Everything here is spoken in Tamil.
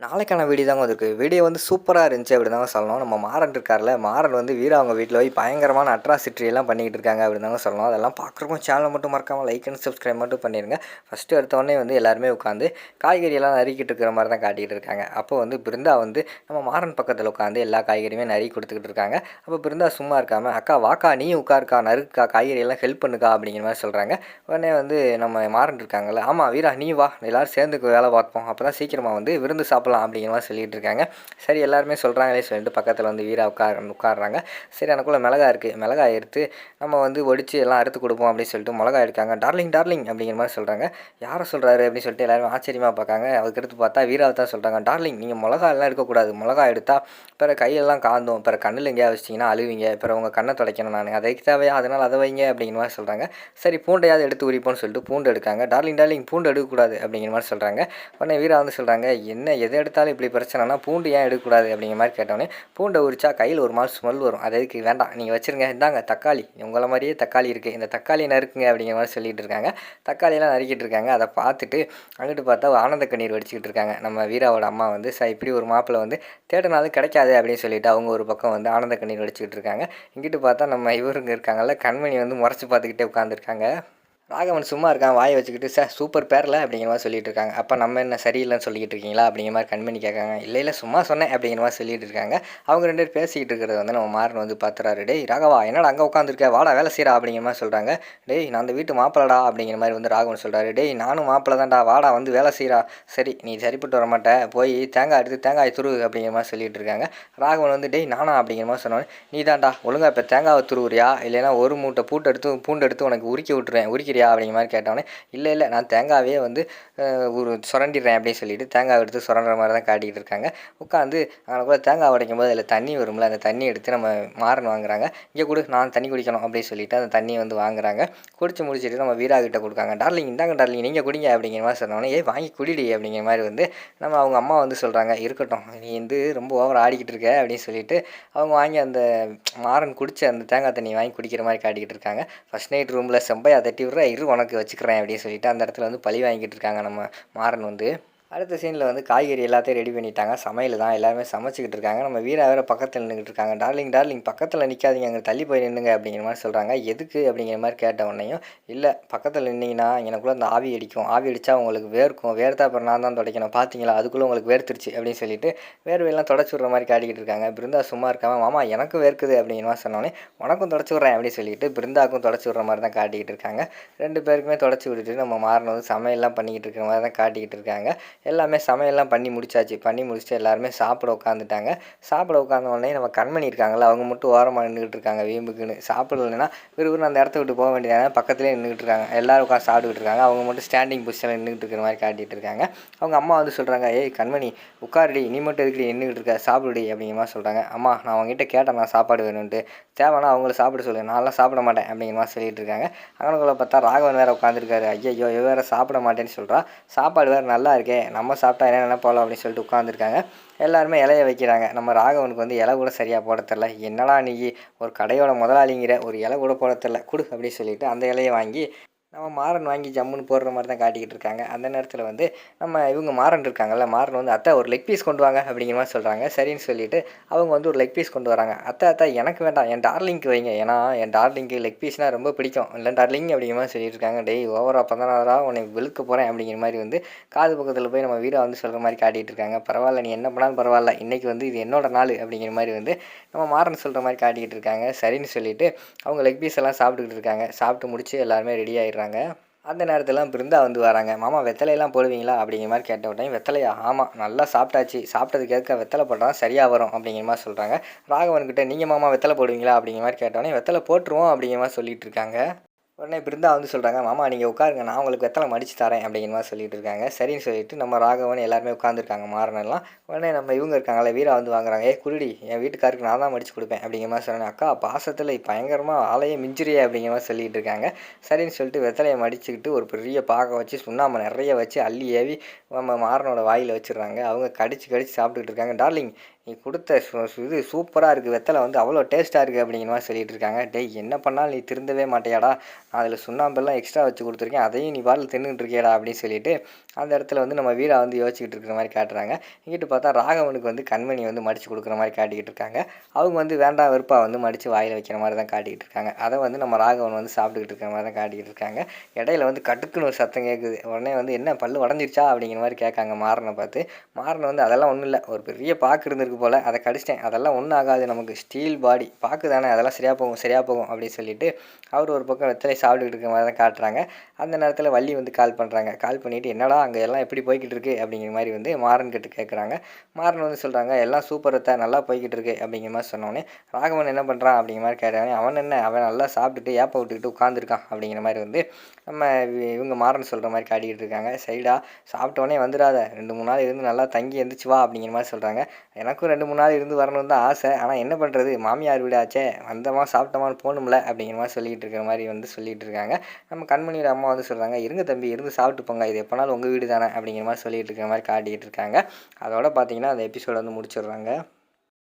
நாளைக்கான வீடியோ தாங்க வந்திருக்கு. வீடியோ வந்து சூப்பரா இருந்துச்சு அப்படின்னு தாங்க சொல்லணும். நம்ம மாறன் இருக்கார்ல, மாறன் வந்து வீரா அவங்க வீட்ல போய் பயங்கரமான அட்ராசிட்டி எல்லாம் பண்ணிக்கிட்டு இருக்காங்க அப்படின்னு தாங்க சொல்லணும். அதெல்லாம் பார்க்குறக்கும் சேனலை மட்டும் மறக்காம லைக் அண்ட் சப்ஸ்கிரைப் மட்டும் பண்ணிடுங்க. ஃபஸ்ட்டு எடுத்தோடனே வந்து எல்லாருமே உட்காந்து காய்கறியெல்லாம் நறுக்கிட்டு இருக்கிற மாதிரி தான் காட்டிகிட்டு இருக்காங்க. அப்போ வந்து பிருந்தா வந்து நம்ம மாறன் பக்கத்தில் உட்காந்து எல்லா காய்கறியுமே நறுக்கி கொடுத்துக்கிட்டு இருக்காங்க. அப்போ பிருந்தா சும்மா இருக்காமல், அக்கா வாக்கா நீ உட்காருக்கா, நறுக்கா காய்கறியெல்லாம் ஹெல்ப் பண்ணுக்கா அப்படிங்கிற மாதிரி சொல்கிறாங்க. உடனே வந்து நம்ம மாறன் இருக்காங்கல்ல, ஆமாம் வீரா நீ வா, எல்லோரும் சேர்ந்து வேலை பார்ப்போம், அப்போ தான் சீக்கிரமாக வந்து விருந்து சாப்பிடலாம் அப்படிங்கிற மாதிரி சொல்லிட்டு இருக்காங்க. சரி எல்லாருமே சொல்கிறாங்களே சொல்லிட்டு பக்கத்தில் வந்து வீரா உட்காடுறாங்க. சரி எனக்குள்ளே மிளகா இருக்குது, மிளகாய் எடுத்து நம்ம வந்து ஒடிச்சு எல்லாம் அறுத்து கொடுப்போம் அப்படின்னு சொல்லிட்டு மிளகா எடுக்காங்க. டார்லிங் டார்லிங் அப்படிங்கிற மாதிரி சொல்கிறாங்க. யாரை சொல்கிறாரு அப்படின்னு சொல்லிட்டு எல்லாரும் ஆச்சரியமாக பார்க்காங்க. அதுக்கடுத்து பார்த்தா வீராவை தான் சொல்கிறாங்க. டார்லிங் நீங்கள் மிளகா எல்லாம் எடுக்கக்கூடாது, மிளகா எடுத்தால் பிற கையெல்லாம் காந்தும், பிற கண்ணில் எங்கேயா வச்சிட்டிங்கன்னா அழுவீங்க, பிற உங்கள் கண்ணை துடைக்கணும், நான் அதை தேவையா அதனால் அதை வைங்க அப்படிங்கிற மாதிரி சொல்கிறாங்க. சரி பூண்டையாவது எடுத்து உரிப்போன்னு சொல்லிட்டு பூண்டு எடுக்காங்க. டார்லிங் டார்லிங் பூண்டு எடுக்கக்கூடாது அப்படிங்கிற மாதிரி சொல்கிறாங்க. உடனே வீரா வந்து சொல்கிறாங்க, என்ன எதை எடுத்தாலும் இப்படி பிரச்சனைனா பூண்டு ஏன் எடுக்கக்கூடாது அப்படிங்கிற மாதிரி கேட்டோன்னே, பூண்டை உரிச்சா கையில் ஒரு மாதிரி ஸ்மெல் வரும், அது எதுக்கு வேண்டாம் நீங்கள் வச்சுருங்க, இந்தாங்க தக்காளி, உங்களை மாதிரியே தக்காளி இருக்குது, இந்த தக்காளியை நறுக்குங்க அப்படிங்கிற மாதிரி சொல்லிட்டு இருக்காங்க. தக்காளியெல்லாம் நறுக்கிட்டு இருக்காங்க. அதை பார்த்துட்டு அங்கிட்டு பார்த்தா ஆனந்த கண்ணீர் வடிச்சிக்கிட்டு இருக்காங்க. நம்ம வீராவோட அம்மா வந்து இப்படி ஒரு மாப்பிள்ளை வந்து தேடினாலும் கிடைக்காது அப்படின்னு சொல்லிட்டு அவங்க ஒரு பக்கம் வந்து ஆனந்த கண்ணீர் வடிச்சிக்கிட்டு இருக்காங்க. இங்கிட்டு பார்த்தா நம்ம இவருங்க இருக்காங்கல்ல, கண்மணி வந்து முறைச்சி பார்த்துக்கிட்டே உட்காந்துருக்காங்க. ராகவன் சும்மா இருக்கான், வாயை வச்சுக்கிட்டு சூப்பர் பேரில் அப்படிங்கிற மாதிரி சொல்லிட்டு இருக்காங்க. அப்போ நம்ம என்ன சரியில்லைன்னு சொல்லிக்கிட்டு இருக்கீங்களா அப்படிங்கிற மாதிரி கண்மணி கேட்காங்க. இல்லை சும்மா சொன்னேன் அப்படிங்கிற மாதிரி சொல்லிட்டு இருக்காங்க. அவங்க ரெண்டு பேர் பேசிக்கிட்டு இருக்கிறத வந்து நம்ம மாறன் வந்து பார்த்துறாரு. டேய் ராகவா என்னடா அங்கே உட்காந்துருக்க, வாடா வேலை செய்யறா அப்படிங்கிற மாதிரி சொல்கிறாங்க. டேய் நான் அந்த வீட்டு மாப்பிளடா அப்படிங்கிற மாதிரி வந்து ராகவன் சொல்கிறாரு. டேய் நானும் மாப்பிள தான்டா, வாடா வந்து வேலை செய்கிறா. சரி நீ சரிப்பட்டு வர மாட்டேன், போய் தேங்காய் எடுத்து தேங்காய் துரு அப்படிங்கிற மாதிரி சொல்லிட்டு இருக்காங்க. ராகவன் வந்து டேய் நானா அப்படிங்கிற மாதிரி சொன்னோன்னே, நீ தான்டா ஒழுங்கா இப்போ தேங்காவை துருவுறியா, இல்லைன்னா ஒரு மூட்டை பூண்டு எடுத்து உனக்கு உரிக்க விட்டுருவேன், உரிக்கிறியா அப்படிங்கிற மாதிரி கேட்டோன்னே, இல்லை நான் தேங்காவே வந்து ஒரு சுரண்டிடுறேன் அப்படின்னு சொல்லிட்டு தேங்காய் எடுத்து சுரண்டுற மாதிரி தான் காட்டிக்கிட்டு இருக்காங்க. உட்காந்து அவனுக்குள்ள தேங்காய் உடைக்கும் போது அதில் தண்ணி வரும்ல, அந்த தண்ணி எடுத்து நம்ம மாறன் வாங்குறாங்க. இங்கே கொடு நான் தண்ணி குடிக்கணும் அப்படின்னு சொல்லிட்டு அந்த தண்ணியை வந்து வாங்குறாங்க. குடிச்சு முடிச்சுட்டு நம்ம வீரா கிட்ட கொடுக்காங்க. டார்லிங் இந்தாங்க டார்லிங் நீங்கள் குடிங்க அப்படிங்கிற மாதிரி சொன்னோன்னே, வாங்கி குடிடி அப்படிங்கிற மாதிரி வந்து நம்ம அவங்க அம்மா வந்து சொல்கிறாங்க. இருக்கட்டும் நீ வந்து ரொம்ப ஓவர் ஆடிக்கிட்டு இருக்க அப்படின்னு சொல்லிட்டு அவங்க வாங்கி அந்த மாறன் குடிச்ச அந்த தேங்காய் தண்ணி வாங்கி குடிக்கிற மாதிரி காட்டிக்கிட்டு இருக்காங்க. ஃபஸ்ட் நைட் ரூமில் செம்பையா தட்டி விட்ற உனக்கு வச்சுக்கிறேன் அப்படின்னு சொல்லிட்டு அந்த இடத்துல வந்து பழி வாங்கிட்டு இருக்காங்க நம்ம மாறன் வந்து. அடுத்த சீனில் வந்து காய்கறி எல்லாத்தையும் ரெடி பண்ணிட்டாங்க. சமையல் தான் எல்லாருமே சமைச்சிக்கிட்டு இருக்காங்க. நம்ம வீரா வேறு பக்கத்தில் நின்றுக்கிட்டு இருக்காங்க. டார்லிங் பக்கத்தில் நிற்காதீங்க, அங்கே தள்ளி போய் நின்றுங்க அப்படிங்கிற மாதிரி சொல்கிறாங்க. எதுக்கு அப்படிங்கிற மாதிரி கேட்ட உடனேயும், இல்லை பக்கத்தில் நின்னீங்கன்னா எனக்குள்ளே அந்த ஆவி அடிக்கும், ஆவி அடித்தா உங்களுக்கு வேர்க்கும், வேர்த்தா அப்புறம் நான் தான் துடைக்கணும், பார்த்தீங்களா அதுக்குள்ளே உங்களுக்கு வேர்த்துருச்சு அப்படின்னு சொல்லிட்டு வேர்வையெல்லாம் தொடச்சி விட்ற மாதிரி காட்டிக்கிட்டு இருக்காங்க. பிருந்தா சும்மா இருக்காம, மாமா எனக்கும் வேர்க்குது அப்படிங்கிற மாதிரி சொன்னோன்னே, உனக்கும் தொடச்சி விட்றேன் அப்படின்னு சொல்லிட்டு பிருந்தாவுக்கும் தொடச்சி விட்ற மாதிரி தான் காட்டிக்கிட்டு இருக்காங்க. ரெண்டு பேருக்குமே தொடச்சி விட்டுட்டு நம்ம மாறன் வந்து சமையல்லாம் பண்ணிக்கிட்டு இருக்கிற மாதிரி தான் காட்டிக்கிட்டு இருக்காங்க. எல்லாமே சமையல்லாம் பண்ணி முடிச்சாச்சு. பண்ணி முடிச்சுட்டு எல்லாருமே சாப்பிட உட்காந்துட்டாங்க. சாப்பிட உட்காந்த உடனே நம்ம கண்மணி இருக்காங்கல்ல, அவங்க மட்டும் ஓரமாக நின்றுக்கிட்டு இருக்காங்க வீம்புக்குன்னு. சாப்பிடலைன்னா விறுவிறுன்னு அந்த இடத்த விட்டு போக வேண்டியதான, பக்கத்துலேயே நின்றுக்கிட்டு இருக்காங்க. எல்லோரும் உட்காந்து சாப்பிட்டுக்கிட்டு இருக்காங்க. அவங்க மட்டும் ஸ்டாண்டிங் பொசிஷனில் நின்றுக்கிட்டு இருக்கிற மாதிரி காட்டிகிட்டு இருக்காங்க. அவங்க அம்மா வந்து சொல்கிறாங்க, ஏய் கண்மணி உட்காருடி, நீ மட்டும் எதுக்கு நின்றுக்கிட்டு இருக்க, சாப்பிடுடி அப்படிங்கிற மாதிரி சொல்கிறாங்க. அம்மா நான் அவங்ககிட்ட கேட்டேன் நான் சாப்பாடு வேணும்ன்ட்டு, தேவைன்னா அவங்கள சாப்பிட சொல்லு, நான்லாம் சாப்பிட மாட்டேன் அப்படிங்கிற மாதிரி சொல்லிட்டு இருக்காங்க. அங்கனக்குள்ளே பார்த்தா ராகவன் வேறு உட்காந்துருக்காரு. ஐயோ வேறு சாப்பிட மாட்டேன்னு சொல்கிறா, சாப்பாடு வேறு நல்லா இருக்கே, நம்ம சாப்பிட்டா என்ன நினைப்பாளோ அப்படின்னு சொல்லிட்டு உட்காந்துருக்காங்க. எல்லாருமே இலைய வைக்கிறாங்க. நம்ம ராகவனுக்கு வந்து இலை கூட சரியாக போட தெரில. என்னடா நீ ஒரு கடையோட முதலாளிங்கிற, ஒரு இலை கூட போட தெரில, குடு அப்படின்னு சொல்லிட்டு அந்த இலையை வாங்கி நம்ம மாறன் வாங்கி ஜம்முன்னு போடுற மாதிரி தான் காட்டிக்கிட்டு இருக்காங்க. அந்த நேரத்தில் வந்து நம்ம இவங்க மாறன் இருக்காங்கல்ல, மாறன் வந்து அத்தை ஒரு லெக் பீஸ் கொண்டு வாங்க அப்படிங்கிற மாதிரி சொல்கிறாங்க. சரின்னு சொல்லிட்டு அவங்க வந்து ஒரு லெக் பீஸ் கொண்டு வராங்க. அத்தை எனக்கு வேண்டாம், என் டார்லிங்க்கு வைங்க, ஏன்னா என் டார்லிங்க்கு லெக் பீஸ்னால் ரொம்ப பிடிக்கும், இல்லை டார்லிங் அப்படிங்கிற மாதிரி சொல்லிட்டு இருக்காங்க. டேய் ஓவரா 16 உன்னை வெளுக்க போகிறேன் அப்படிங்கிற மாதிரி வந்து காது பக்கத்தில் போய் நம்ம வீரா வந்து சொல்கிற மாதிரி காட்டிகிட்டு இருக்காங்க. பரவாயில்ல நீ என்ன பண்ணாலும் பரவாயில்ல, இன்றைக்கி வந்து இது என்னோட நாள் அப்படிங்கிற மாதிரி வந்து நம்ம மாறன் சொல்கிற மாதிரி காட்டிக்கிட்டு இருக்காங்க. சரின்னு சொல்லிட்டு அவங்க லெக் பீஸ் எல்லாம் சாப்பிட்டுக்கிட்டு இருக்காங்க. சாப்பிட்டு முடிச்சு எல்லாருமே ரெடி ஆகிடுறாங்க. அந்த நேரத்தில் பிருந்தா வந்து வராங்க. மாமா வெத்தலையெல்லாம் போடுவீங்களா அப்படிங்கிற மாதிரி கேட்ட உடனே, வெத்தலையா, ஆமாம் நல்லா சாப்பிட்டாச்சு, சாப்பிட்டதுக்கு ஏற்க வெத்தலை போட்டால் சரியாக வரும் அப்படிங்கிற மாதிரி சொல்கிறாங்க. ராகவன்கிட்ட நீங்கள் மாமா வெத்தலை போடுவீங்களா அப்படிங்கிற மாதிரி கேட்டோடனே, வெத்தலை போட்டுருவோம் அப்படிங்கிற மாதிரி சொல்லிட்டு இருக்காங்க. உடனே பிருந்தா வந்து சொல்கிறாங்க, மாமா நீங்கள் உட்காருங்க, நான் உங்களுக்கு வெத்தலை மடித்து தரேன் அப்படிங்கிற மாதிரி சொல்லிட்டு இருக்காங்க. சரின்னு சொல்லிட்டு நம்ம ராகவன் எல்லாருமே உட்காந்துருக்காங்க மாறனெல்லாம். உடனே நம்ம இவங்க இருக்காங்களே வீரா வந்து வாங்குறாங்க. குருடி என் வீட்டுக்காருக்கு நான் தான் மடித்து கொடுப்பேன் அப்படிங்கிற மாதிரி சொன்னேன். அக்கா பாசத்தில் பயங்கரமாக ஆலையே மிஞ்சிரியே அப்படிங்கிற மாதிரி சொல்லிட்டு இருக்காங்க. சரின்னு சொல்லிட்டு வெத்தலையை மடிச்சுக்கிட்டு ஒரு பெரிய பாகை வச்சு சுண்ணாம்பு நிறைய வச்சு அள்ளி ஏவி நம்ம மாறனோட வாயில் வச்சிடுறாங்க. அவங்க கடிச்சு சாப்பிட்டுக்கிட்டு இருக்காங்க. டார்லிங் நீ கொடுத்த இது சூப்பராக இருக்குது, வெத்தலை வந்து அவ்வளோ டேஸ்ட்டாக இருக்குது அப்படிங்கிற மாதிரி சொல்லிட்டு இருக்காங்க. டேய் என்ன பண்ணாலும் நீ திருந்தவே மாட்டியாடா, அதில் சுண்ணாம்பெல்லாம் எக்ஸ்ட்ரா வச்சு கொடுத்துருக்கேன், அதையும் நீ பாட்டில் தின்னுட்டு இருக்கியேடா அப்படின்னு சொல்லிட்டு அந்த இடத்துல வந்து நம்ம வீரா வந்து யோசிச்சுக்கிட்டு இருக்கிற மாதிரி காட்டுறாங்க. இங்கிட்டு பார்த்தா ராகவனுக்கு வந்து கண்மணி வந்து மடித்து கொடுக்குற மாதிரி காட்டிக்கிட்டு இருக்காங்க. அவங்க வந்து வேண்டாம் வெறுப்பா வந்து மடித்து வாயில் வைக்கிற மாதிரி தான் காட்டிக்கிட்டு இருக்காங்க. அதை வந்து நம்ம ராகவன் வந்து சாப்பிட்டுக்கிட்டு இருக்கிற மாதிரி தான் காட்டிக்கிட்டு இருக்காங்க. இடையில வந்து கட்டுக்குன்னு ஒரு சத்தம் கேட்குது. உடனே வந்து என்ன பல்லு உடஞ்சிருச்சா அப்படிங்கிற மாதிரி கேட்காங்க மாறனை பார்த்து. மாறன் வந்து அதெல்லாம் ஒன்றும் இல்லை, ஒரு பெரிய பாக்கு இருந்திருக்கு போல், அதை கடிச்சிட்டேன், அதெல்லாம் ஒன்றும் ஆகாது, நமக்கு ஸ்டீல் பாடி பாக்கு தானே, அதெல்லாம் சரியாக போகும் சரியாக போகும் அப்படின்னு சொல்லிட்டு அவர் ஒரு பக்கம் வெத்தலை சாப்பிட்டுக்கிட்டு இருக்கிற மாதிரி தான் காட்டுறாங்க. அந்த நேரத்தில் வள்ளி வந்து கால் பண்ணுறாங்க. கால் பண்ணிவிட்டு என்னடா அங்கே எல்லாம் எப்படி போய்கிட்டு இருக்கு அப்படிங்கிற மாதிரி வந்து மாறன் கிட்ட கேட்குறாங்க. மாறன் வந்து சொல்கிறாங்க எல்லாம் சூப்பரத்தை நல்லா போய்கிட்டு இருக்கு அப்படிங்கிற மாதிரி சொன்னோன்னே ராகவன் என்ன பண்ணுறான் அப்படிங்கிற மாதிரி கேட்டாங்க. அவன் என்ன, அவன் நல்லா சாப்பிட்டுட்டு ஏப்ப விட்டுக்கிட்டு உட்காந்துருக்கான் அப்படிங்கிற மாதிரி வந்து நம்ம இவங்க மாறன் சொல்கிற மாதிரி காட்டிக்கிட்டு இருக்காங்க. சைடா சாப்பிட்டோன்னே வந்துடாத, 2-3 நாள் இருந்து நல்லா தங்கி எந்திரிச்சு வா அப்படிங்கிற மாதிரி சொல்கிறாங்க. எனக்கும் 2-3 நாள் இருந்து வரணும்னு தான் ஆசை, ஆனால் என்ன பண்ணுறது, மாமியார் வீடாச்சே, வந்தோமா சாப்பிட்டோமான்னு போகணும்ல அப்படிங்கிற மாதிரி சொல்லிகிட்டு இருக்கிற மாதிரி வந்து சொல்லிகிட்டு இருக்காங்க. நம்ம கண்மணியோட அம்மா வந்து சொல்கிறாங்க, இருங்க தம்பி இருந்து சாப்பிட்டு போங்க, இது எப்போனாலும் உங்கள் வீடு தானே அப்படிங்கிற மாதிரி சொல்லிகிட்டு இருக்கிற மாதிரி காட்டிக்கிட்டு இருக்காங்க. அதோட பார்த்தீங்கன்னா அந்த எபிசோட வந்து முடிச்சிடுறாங்க.